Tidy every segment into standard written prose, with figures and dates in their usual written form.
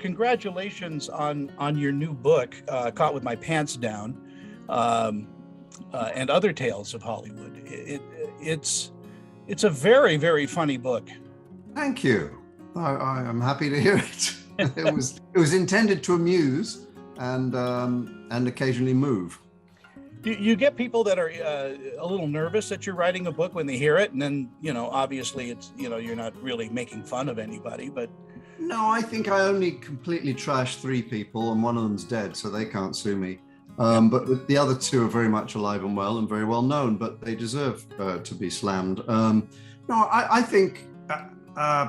congratulations on your new book, Caught with My Pants Down, and Other Tales of Hollywood. It's a very, very funny book. Thank you. I am happy to hear it. It was intended to amuse and occasionally move. You get people that are a little nervous that you're writing a book when they hear it, and then obviously it's you're not really making fun of anybody, but. No, I think I only completely trashed 3 people, and one of them's dead, so they can't sue me. But the other 2 are very much alive and well and very well known, but they deserve to be slammed. No, I think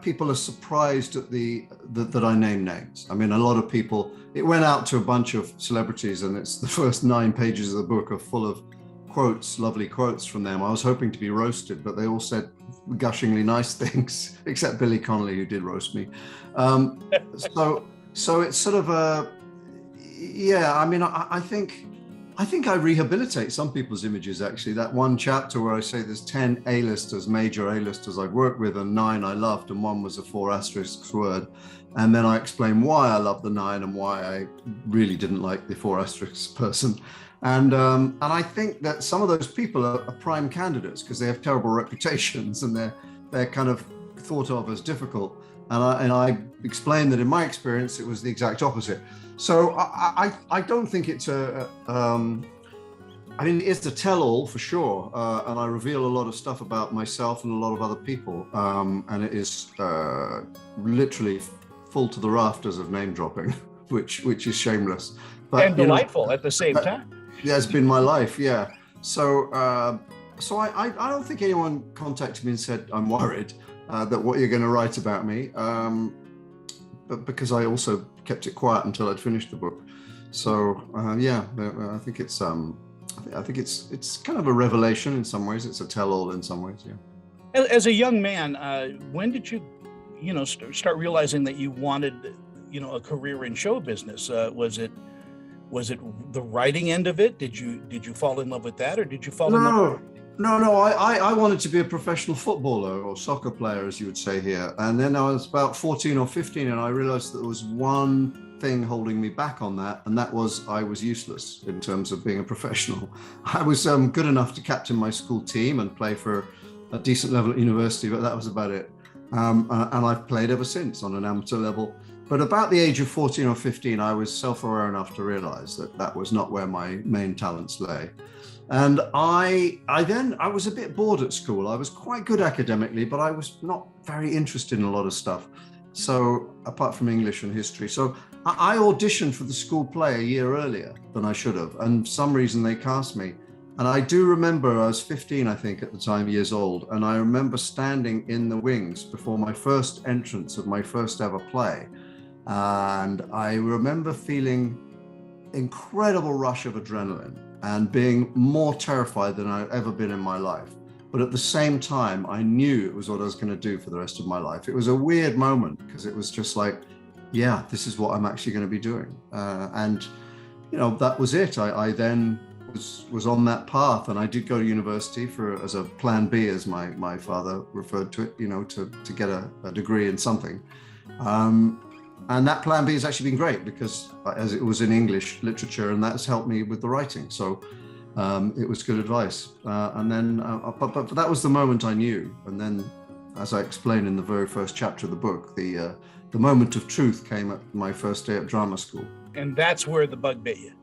people are surprised at that I name names. I mean, a lot of people, it went out to a bunch of celebrities, and it's the first 9 pages of the book are full of quotes, lovely quotes from them. I was hoping to be roasted, but they all said gushingly nice things, except Billy Connolly, who did roast me. So it's sort of I mean, I think I rehabilitate some people's images, actually. That one chapter where I say there's 10 A-listers, major A-listers I've worked with, and 9 I loved, and 1 was a 4 asterisks word. And then I explain why I love the 9 and why I really didn't like the 4 asterisks person. And I think that some of those people are prime candidates because they have terrible reputations and they're kind of thought of as difficult. And I explained that in my experience, it was the exact opposite. So I don't think it's I mean, it's a tell-all for sure. And I reveal a lot of stuff about myself and a lot of other people. And it is literally full to the rafters of name dropping, which is shameless. But, and delightful at the same time. Yeah, it's been my life, yeah. So I don't think anyone contacted me and said, I'm worried that what you're going to write about me, but because I also kept it quiet until I'd finished the book. So yeah, I think it's kind of a revelation in some ways. It's a tell-all in some ways, yeah. As a young man, when did you start realizing that you wanted a career in show business? Was it the writing end of it? Did you fall in love with that, or did you fall in love? No. I wanted to be a professional footballer or soccer player, as you would say here. And then I was about 14 or 15, and I realized that there was one thing holding me back on that, and that was I was useless in terms of being a professional. I was good enough to captain my school team and play for a decent level at university, but that was about it. And I've played ever since on an amateur level. But about the age of 14 or 15, I was self-aware enough to realize that was not where my main talents lay. And I was a bit bored at school. I was quite good academically, but I was not very interested in a lot of stuff. So apart from English and history. So I auditioned for the school play a year earlier than I should have. And for some reason they cast me. And I do remember I was 15, I think, at the time, years old. And I remember standing in the wings before my first entrance of my first ever play. And I remember feeling incredible rush of adrenaline and being more terrified than I've ever been in my life. But at the same time, I knew it was what I was going to do for the rest of my life. It was a weird moment because it was just like, yeah, this is what I'm actually going to be doing. And, that was it. I then was on that path, and I did go to university as a plan B, as my father referred to it, to get a degree in something. And that plan B has actually been great because as it was in English literature, and that's helped me with the writing. So it was good advice. And then, but that was the moment I knew. And then, as I explained in the very first chapter of the book, the moment of truth came at my first day at drama school. And that's where the bug bit you.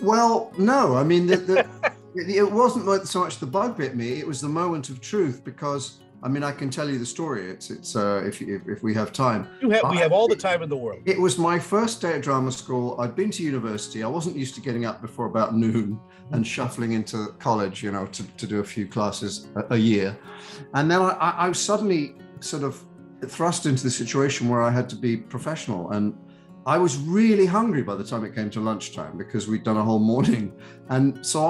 Well, no, I mean, it wasn't so much the bug bit me. It was the moment of truth because, I mean, I can tell you the story. It's if we have time. We have all the time in the world. It was my first day at drama school. I'd been to university. I wasn't used to getting up before about noon and shuffling into college, to do a few classes a year. And then I was suddenly sort of thrust into the situation where I had to be professional. And I was really hungry by the time it came to lunchtime because we'd done a whole morning. And so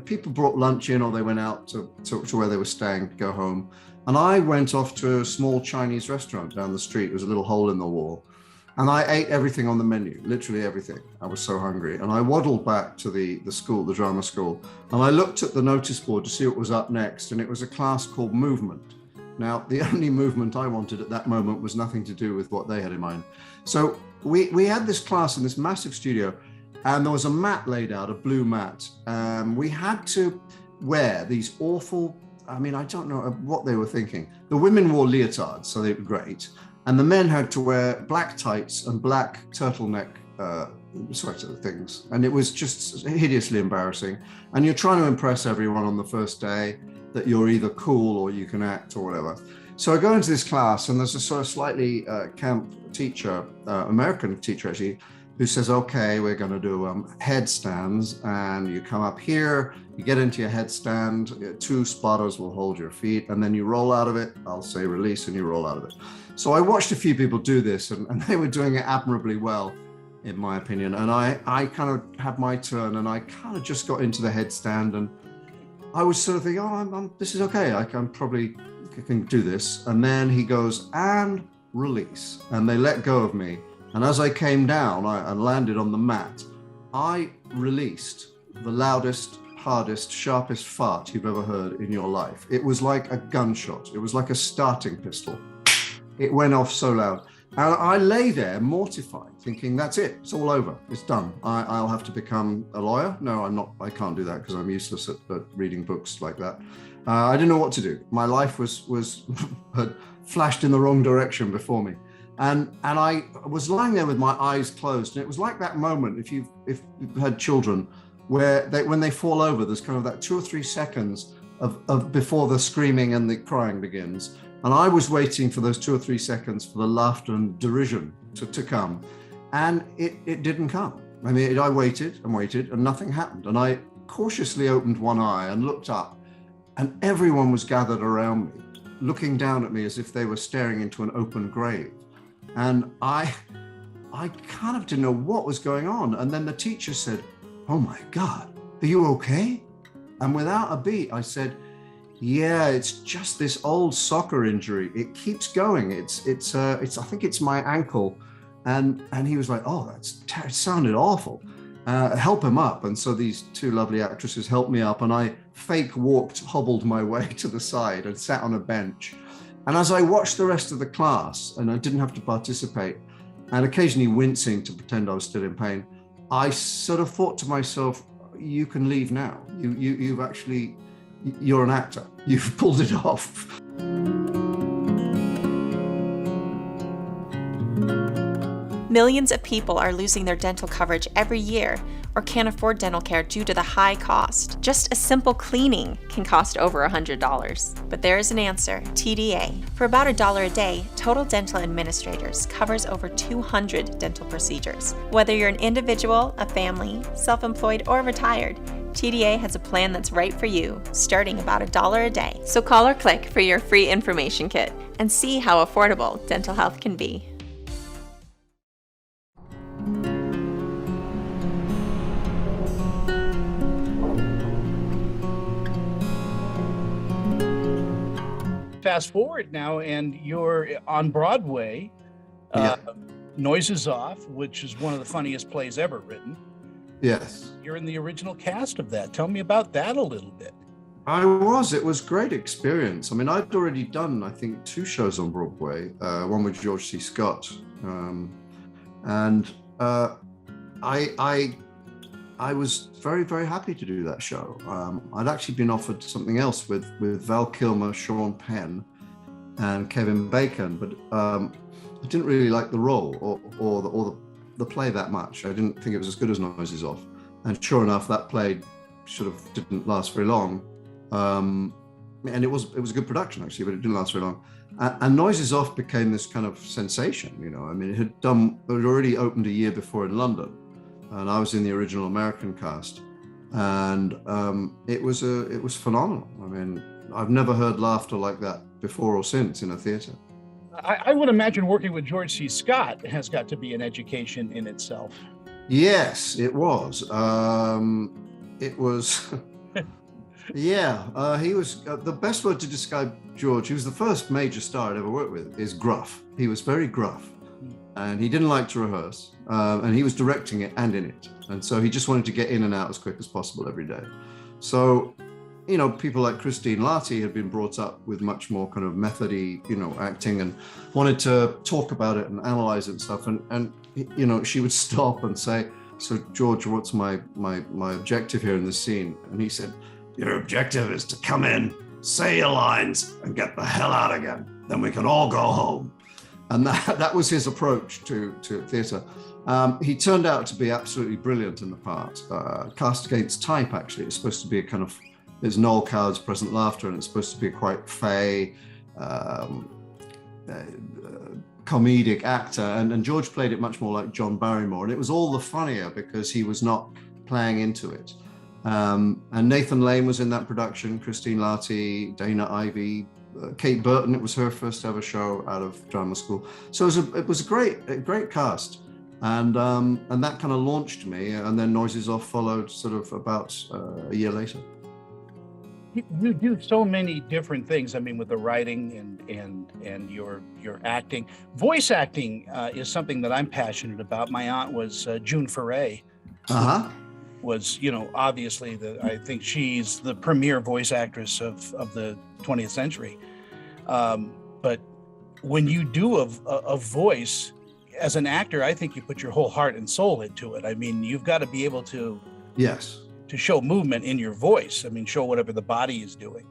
people brought lunch in, or they went out to where they were staying to go home. And I went off to a small Chinese restaurant down the street. There was a little hole in the wall. And I ate everything on the menu, literally everything. I was so hungry. And I waddled back to the school, the drama school. And I looked at the notice board to see what was up next. And it was a class called Movement. Now, the only movement I wanted at that moment was nothing to do with what they had in mind. So we had this class in this massive studio, and there was a mat laid out, a blue mat. We had to wear these awful, I mean, I don't know what they were thinking. The women wore leotards, so they were great. And the men had to wear black tights and black turtleneck sweater things. And it was just hideously embarrassing. And you're trying to impress everyone on the first day that you're either cool or you can act or whatever. So I go into this class, and there's a sort of slightly camp teacher, American teacher actually, who says, okay, we're going to do headstands, and you come up here, you get into your headstand, 2 spotters will hold your feet, and then you roll out of it. I'll say release, and you roll out of it. So I watched a few people do this, and they were doing it admirably well, in my opinion. And I kind of had my turn, and I kind of just got into the headstand, and I was sort of thinking, oh, this is okay. I can do this. And then he goes, and release. And they let go of me. And as I came down and landed on the mat, I released the loudest, hardest, sharpest fart you've ever heard in your life. It was like a gunshot. It was like a starting pistol. It went off so loud. And I lay there mortified, thinking, that's it. It's all over. It's done. I'll have to become a lawyer. No, I'm not. I can't do that because I'm useless at reading books like that. I didn't know what to do. My life was had flashed in the wrong direction before me. And I was lying there with my eyes closed. And it was like that moment, if you've had children, where when they fall over, there's kind of that 2 or 3 seconds of before the screaming and the crying begins. And I was waiting for those 2 or 3 seconds for the laughter and derision to come. And it didn't come. I mean, I waited and nothing happened. And I cautiously opened one eye and looked up, and everyone was gathered around me, looking down at me as if they were staring into an open grave. And I kind of didn't know what was going on. And then the teacher said, oh my God, are you okay? And without a beat, I said, yeah, it's just this old soccer injury. It keeps going. It's I think it's my ankle. And he was like, oh, it sounded awful. Help him up. And so these 2 lovely actresses helped me up, and I hobbled my way to the side and sat on a bench. And as I watched the rest of the class, and I didn't have to participate, and occasionally wincing to pretend I was still in pain, I sort of thought to myself, you can leave now. You're an actor. You've pulled it off. Millions of people are losing their dental coverage every year or can't afford dental care due to the high cost. Just a simple cleaning can cost over $100. But there is an answer, TDA. For about $1 a day, Total Dental Administrators covers over 200 dental procedures. Whether you're an individual, a family, self-employed, or retired, TDA has a plan that's right for you, starting about $1 a day. So call or click for your free information kit and see how affordable dental health can be. Fast forward now, and you're on Broadway. Noises Off, which is one of the funniest plays ever written. Yes. You're in the original cast of that. Tell me about that a little bit. It was great experience. I mean, I'd already done, I think, 2 shows on Broadway, one with George C. Scott. I was very, very happy to do that show. I'd actually been offered something else with Val Kilmer, Sean Penn, and Kevin Bacon, but I didn't really like the role or the play that much. I didn't think it was as good as Noises Off. And sure enough, that play sort of didn't last very long. And it was a good production actually, but it didn't last very long. And Noises Off became this kind of sensation, you know. I mean, it had already opened a year before in London, and I was in the original American cast, and it was phenomenal. I mean, I've never heard laughter like that before or since in a theater. I would imagine working with George C. Scott has got to be an education in itself. Yes, it was. It was. Yeah, he was the best word to describe George. He was the first major star I'd ever worked with. Is gruff. He was very gruff, and he didn't like to rehearse. And he was directing it and in it, and so he just wanted to get in and out as quick as possible every day. So people like Christine Larty had been brought up with much more kind of methody, acting, and wanted to talk about it and analyze it and stuff. And she would stop and say, "So George, what's my objective here in this scene?" And he said, "Your objective is to come in, say your lines, and get the hell out again. Then we can all go home." And that was his approach to theatre. He turned out to be absolutely brilliant in the part. Cast against type, actually. It's supposed to be a kind of, there's Noel Coward's Present Laughter, and it's supposed to be a quite fey, comedic actor. And George played it much more like John Barrymore. And it was all the funnier because he was not playing into it. And Nathan Lane was in that production, Christine Larty, Dana Ivey, Kate Burton. It was her first ever show out of drama school. So it was a great cast. And that kind of launched me, and then Noises Off followed sort of about a year later. You do so many different things. I mean, with the writing and your acting. Voice acting is something that I'm passionate about. My aunt was June Foray. Was, obviously I think she's the premier voice actress of the 20th century. But when you do a voice as an actor, I think you put your whole heart and soul into it. I mean, you've got to be able to show movement in your voice. I mean, show whatever the body is doing.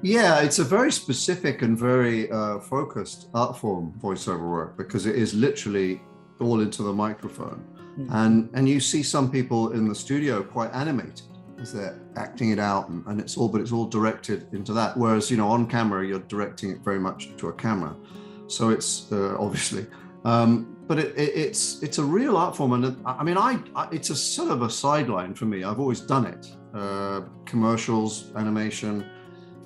Yeah, it's a very specific and very focused art form, voiceover work, because it is literally all into the microphone. Mm-hmm. And you see some people in the studio quite animated as they're acting it out, and it's all directed into that. Whereas, on camera, you're directing it very much to a camera. So it's obviously, but it's a real art form. And I mean, it's a sort of a sideline for me. I've always done it. Commercials, animation,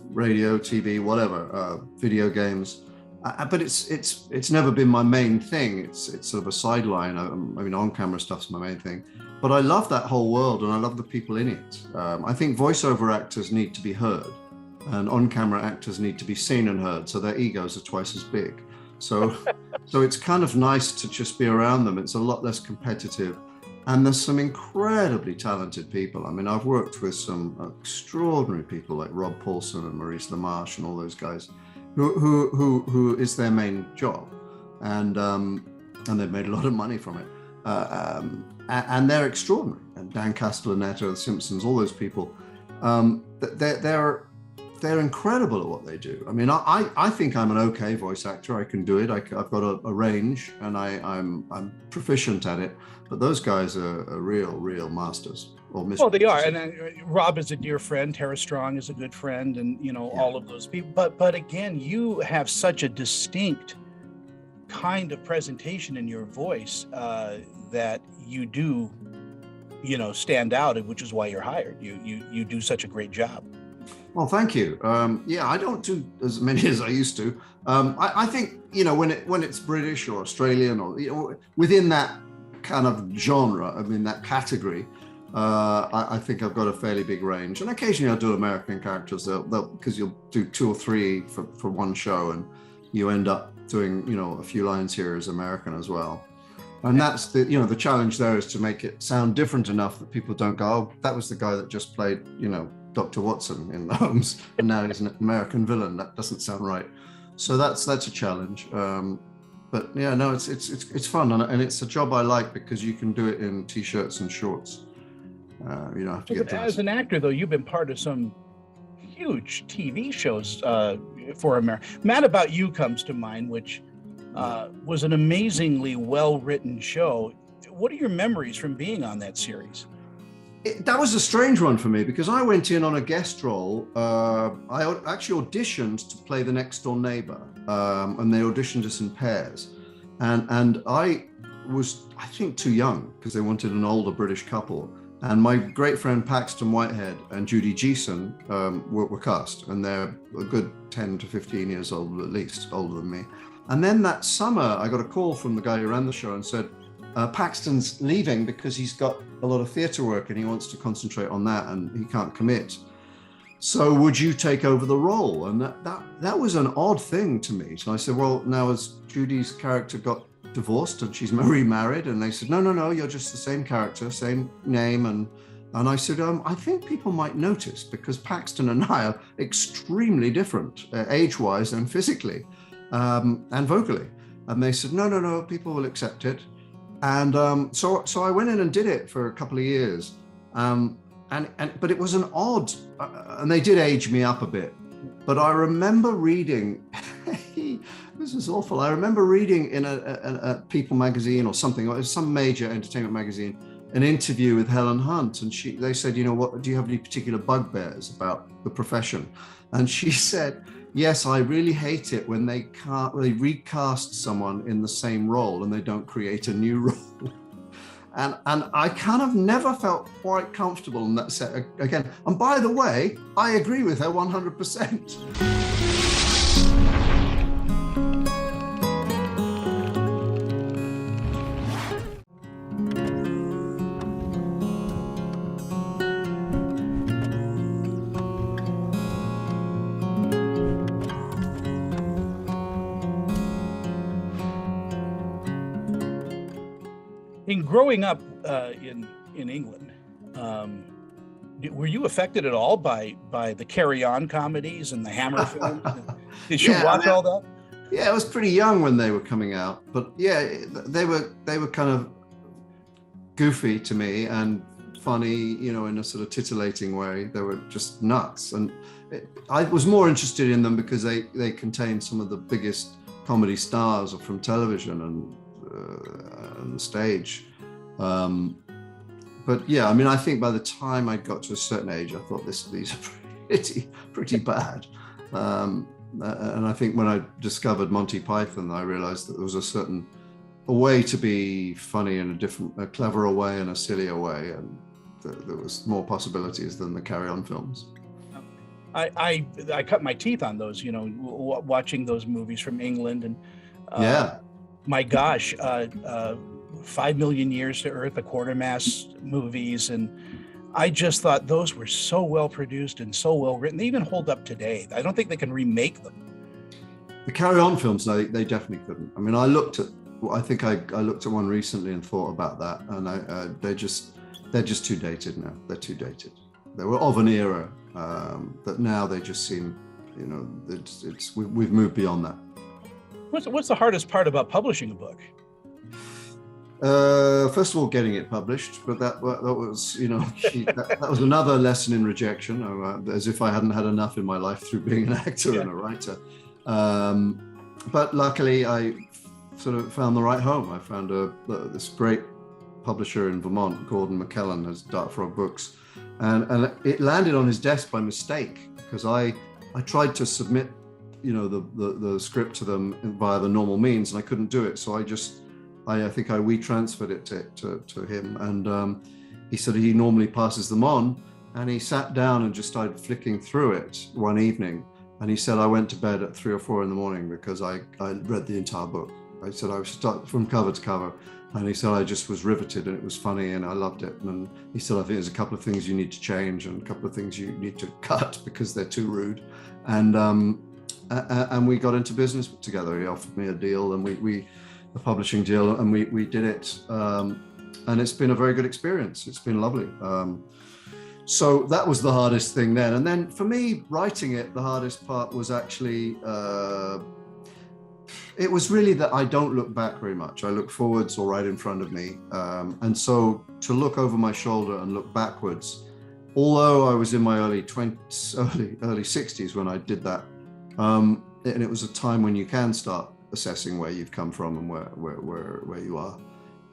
radio, TV, whatever, video games. But it's never been my main thing. It's sort of a sideline. I mean, on-camera stuff's my main thing. But I love that whole world, and I love the people in it. I think voiceover actors need to be heard, and on-camera actors need to be seen and heard, so their egos are twice as big. So it's kind of nice to just be around them. It's a lot less competitive. And there's some incredibly talented people. I mean, I've worked with some extraordinary people like Rob Paulson and Maurice LaMarche and all those guys, who is their main job, and they've made a lot of money from it, and they're extraordinary. And Dan Castellaneta, The Simpsons, all those people, they're incredible at what they do. I mean, I think I'm an okay voice actor. I can do it. I've got a range, and I'm proficient at it. But those guys are real masters. Well, they are, and Rob is a dear friend. Tara Strong is a good friend, and all of those people. But again, you have such a distinct kind of presentation in your voice that you do, stand out, which is why you're hired. You do such a great job. Well, thank you. I don't do as many as I used to. I think when it's British or Australian or within that kind of genre, I mean that category. I think I've got a fairly big range, and occasionally I'll do American characters. Because you'll do 2 or 3 for one show, and you end up doing a few lines here as American as well. And that's the challenge there is to make it sound different enough that people don't go, "Oh, that was the guy that just played Dr. Watson in Holmes, and now he's an American villain. That doesn't sound right." So that's a challenge. But yeah, no, it's fun, and it's a job I like because you can do it in t-shirts and shorts. You don't have to get dressed. As an actor, though, you've been part of some huge TV shows for America. Mad About You comes to mind, which was an amazingly well-written show. What are your memories from being on that series? That was a strange one for me because I went in on a guest role. I actually auditioned to play the next door neighbor, and they auditioned us in pairs. And I was, I think, too young because they wanted an older British couple. And my great friend Paxton Whitehead and Judy Geeson were cast, and they're a good 10 to 15 years old, at least, older than me. And then that summer, I got a call from the guy who ran the show and said, Paxton's leaving because he's got a lot of theatre work and he wants to concentrate on that and he can't commit. So would you take over the role? And that was an odd thing to me. So I said, well, now as Judy's character got divorced and she's remarried, and they said, no, you're just the same character, same name, and And I said, I think people might notice, because Paxton and I are extremely different, age-wise and physically, and vocally. And they said, no, people will accept it. And so I went in and did it for a couple of years. But it was an odd, and they did age me up a bit. But I remember reading, this is awful. I remember reading in a People magazine or something, or some major entertainment magazine, an interview with Helen Hunt, and they said, what do you have any particular bugbears about the profession? And she said, yes, I really hate it when they recast someone in the same role and they don't create a new role. And I kind of never felt quite comfortable in that set again. And by the way, I agree with her 100%. In growing up in England, were you affected at all by the Carry On comedies and the Hammer films? Did you watch all that? Yeah, I was pretty young when they were coming out, but yeah, they were kind of goofy to me and funny, in a sort of titillating way. They were just nuts, and I was more interested in them because they contained some of the biggest comedy stars from television and the stage. But yeah, I mean, I think by the time I got to a certain age, I thought these are pretty bad. And I think when I discovered Monty Python, I realized that there was a way to be funny in a cleverer way and a sillier way, and there was more possibilities than the Carry On films. I cut my teeth on those, watching those movies from England, and my gosh, 5 Million Years to Earth, the Quartermass movies, and I just thought those were so well produced and so well written. They even hold up today. I don't think they can remake them. The Carry On films, they definitely couldn't. I mean, I looked at one recently and thought about that, and they're just too dated now. They're too dated. They were of an era that now they just seem, we've moved beyond that. What's the hardest part about publishing a book? First of all, getting it published, but that was, that was another lesson in rejection, as if I hadn't had enough in my life through being an actor and a writer. But luckily, I sort of found the right home. I found this great publisher in Vermont, Gordon McKellen, has Dark Frog Books, and it landed on his desk by mistake, because I tried to submit, the script to them via the normal means, and I couldn't do it. So I think I transferred it to him, and he said he normally passes them on, and he sat down and just started flicking through it one evening, and he said I went to bed at 3 or 4 in the morning because I read the entire book. I said I was stuck from cover to cover, and he said I just was riveted, and it was funny, and I loved it. And he said I think there's a couple of things you need to change and a couple of things you need to cut because they're too rude, and we got into business together. He offered me a deal, and we a publishing deal, and we did it, and it's been a very good experience. It's been lovely. So that was the hardest thing then. And then for me, writing it, the hardest part was actually, it was really that I don't look back very much. I look forwards or right in front of me. And so to look over my shoulder and look backwards, although I was in my early 60s when I did that, and it was a time when you can start assessing where you've come from and where you are.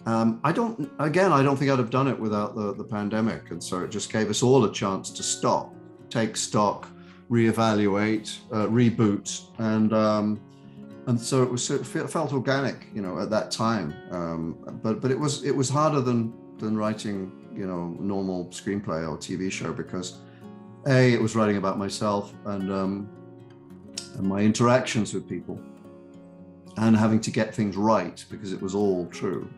I don't think I'd have done it without the pandemic. And so it just gave us all a chance to stop, take stock, reevaluate, reboot. And so it felt organic, at that time. But it was harder than writing, normal screenplay or TV show, because it was writing about myself and my interactions with people, and having to get things right because it was all true.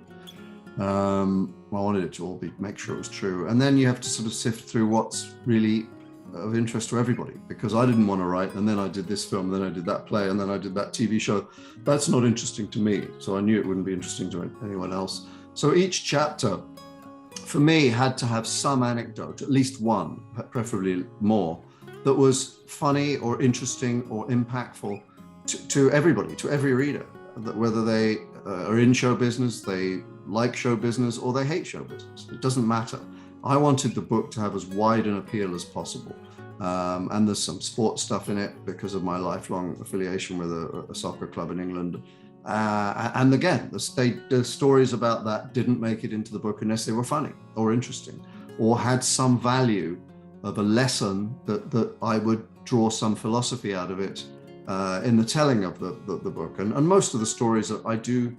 I wanted it to make sure it was true. And then you have to sort of sift through what's really of interest to everybody, because I didn't want to write, and then I did this film, then I did that play, and then I did that TV show. That's not interesting to me. So I knew it wouldn't be interesting to anyone else. So each chapter for me, had to have some anecdote, at least one, preferably more, that was funny or interesting or impactful to everybody, to every reader, that whether they are in show business, they like show business, or they hate show business. It doesn't matter. I wanted the book to have as wide an appeal as possible. And there's some sports stuff in it because of my lifelong affiliation with a soccer club in England. And again, the stories about that didn't make it into the book unless they were funny or interesting or had some value of a lesson that I would draw some philosophy out of it in the telling of the book. And most of the stories, I do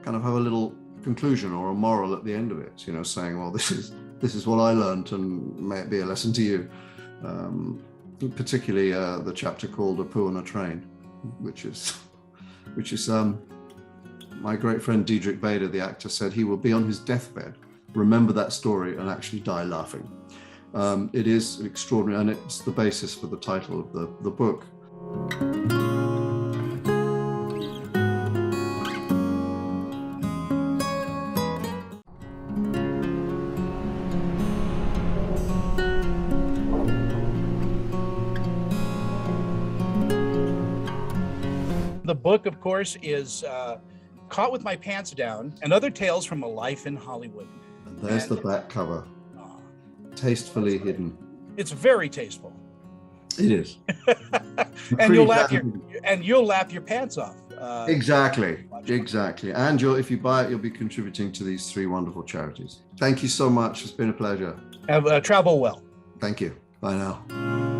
kind of have a little conclusion or a moral at the end of it, you know, saying, well, this is what I learned and may it be a lesson to you. Particularly the chapter called A Poo on a Train, which is my great friend Diedrich Bader, the actor, said he will be on his deathbed, remember that story and actually die laughing. It is extraordinary, and it's the basis for the title of the book. The book, of course, is Caught with My Pants Down and Other Tales from a Life in Hollywood. And there's the back cover, tastefully hidden. It's very tasteful. It is. And you'll laugh your pants off. Exactly. And if you buy it, you'll be contributing to these 3 wonderful charities. Thank you so much. It's been a pleasure. Travel well. Thank you. Bye now.